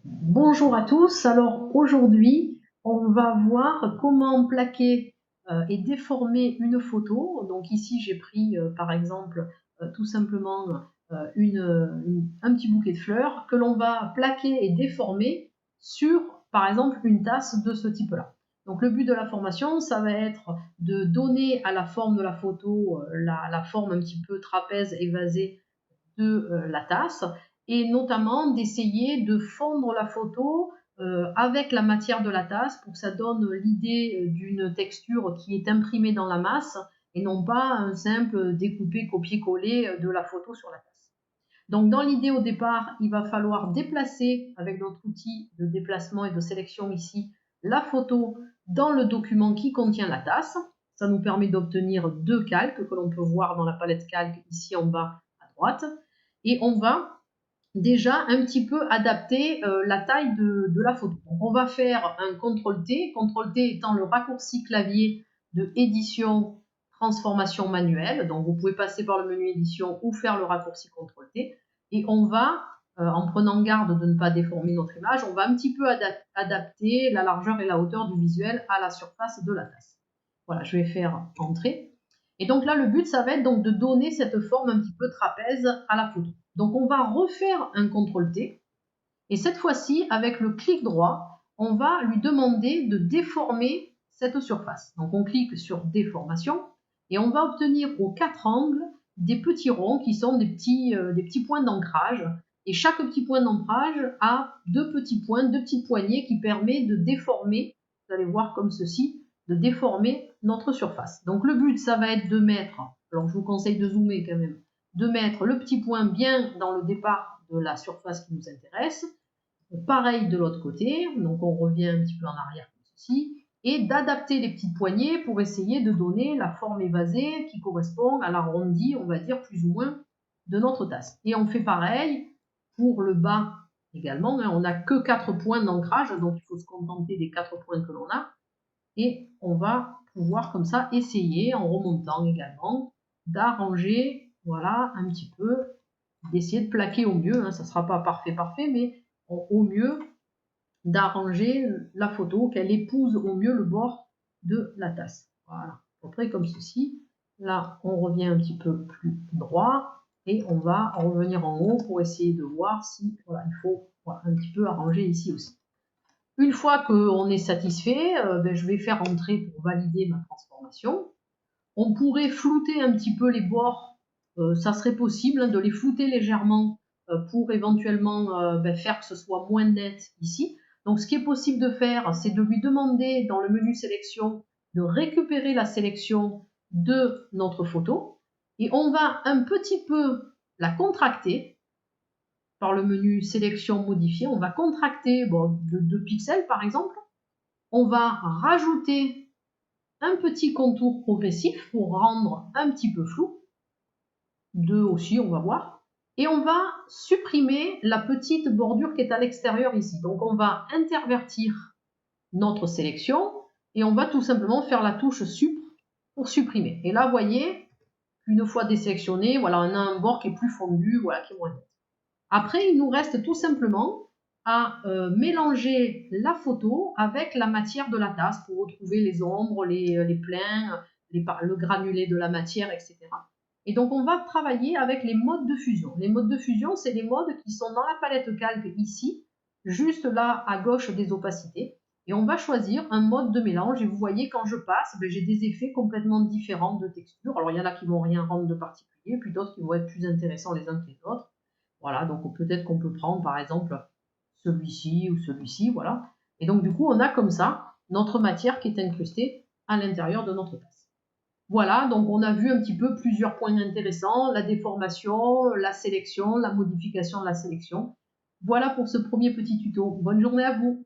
Bonjour à tous, alors aujourd'hui on va voir comment plaquer et déformer une photo. Donc ici j'ai pris par exemple tout simplement un petit bouquet de fleurs que l'on va plaquer et déformer sur par exemple une tasse de ce type-là. Donc le but de la formation, ça va être de donner à la forme de la photo la forme un petit peu trapèze évasée de la tasse et notamment d'essayer de fondre la photo avec la matière de la tasse pour que ça donne l'idée d'une texture qui est imprimée dans la masse et non pas un simple découpé copier-coller de la photo sur la tasse. Donc dans l'idée au départ, il va falloir déplacer avec notre outil de déplacement et de sélection ici la photo dans le document qui contient la tasse. Ça nous permet d'obtenir deux calques que l'on peut voir dans la palette calque ici en bas à droite. Et on va déjà un petit peu adapter la taille de la photo. Donc on va faire un CTRL-T, CTRL-T étant le raccourci clavier de édition, transformation manuelle. Donc vous pouvez passer par le menu édition ou faire le raccourci CTRL-T. Et on va, en prenant garde de ne pas déformer notre image, on va un petit peu adapter la largeur et la hauteur du visuel à la surface de la tasse. Voilà, je vais faire Entrée. Et donc là, le but, ça va être donc de donner cette forme un petit peu trapèze à la photo. Donc on va refaire un CTRL-T. Et cette fois-ci, avec le clic droit, on va lui demander de déformer cette surface. Donc on clique sur Déformation et on va obtenir aux quatre angles des petits ronds qui sont des petits points d'ancrage. Et chaque petit point d'ancrage a deux petits points, deux petites poignées qui permettent de déformer, vous allez voir comme ceci, de déformer notre surface. Donc le but, ça va être de mettre, alors je vous conseille de zoomer quand même, de mettre le petit point bien dans le départ de la surface qui nous intéresse. Pareil de l'autre côté, donc on revient un petit peu en arrière comme ceci, et d'adapter les petites poignées pour essayer de donner la forme évasée qui correspond à l'arrondi, on va dire plus ou moins, de notre tasse. Et on fait pareil pour le bas également, hein, on n'a que 4 points d'ancrage, donc il faut se contenter des 4 points que l'on a, et on va pouvoir comme ça essayer, en remontant également, d'arranger, voilà, un petit peu, d'essayer de plaquer au mieux, hein, ça ne sera pas parfait, mais au mieux d'arranger la photo, qu'elle épouse au mieux le bord de la tasse. Voilà, à peu près comme ceci. Là, on revient un petit peu plus droit et on va revenir en haut pour essayer de voir si, voilà, il faut voilà, un petit peu arranger ici aussi. Une fois qu'on est satisfait, je vais faire entrer pour valider ma transformation. On pourrait flouter un petit peu les bords, ça serait possible hein, de les flouter légèrement pour éventuellement faire que ce soit moins net ici. Donc ce qui est possible de faire, c'est de lui demander dans le menu sélection de récupérer la sélection de notre photo et on va un petit peu la contracter par le menu sélection modifier. On va contracter de 2 pixels par exemple. On va rajouter un petit contour progressif pour rendre un petit peu flou. 2 aussi, on va voir. Et on va supprimer la petite bordure qui est à l'extérieur ici. Donc on va intervertir notre sélection et on va tout simplement faire la touche Sup pour supprimer. Et là, vous voyez, une fois désélectionné, voilà, on a un bord qui est plus fondu, voilà, qui est moins net. Après, il nous reste tout simplement à mélanger la photo avec la matière de la tasse pour retrouver les ombres, les pleins, le granulé de la matière, etc. Et donc, on va travailler avec les modes de fusion. Les modes de fusion, c'est les modes qui sont dans la palette calque ici, juste là à gauche des opacités. Et on va choisir un mode de mélange. Et vous voyez, quand je passe, j'ai des effets complètement différents de texture. Alors, il y en a qui vont rien rendre de particulier, puis d'autres qui vont être plus intéressants les uns que les autres. Voilà, donc peut-être qu'on peut prendre par exemple celui-ci ou celui-ci, voilà. Et donc du coup, on a comme ça notre matière qui est incrustée à l'intérieur de notre tasse. Voilà, donc on a vu un petit peu plusieurs points intéressants, la déformation, la sélection, la modification de la sélection. Voilà pour ce premier petit tuto. Bonne journée à vous!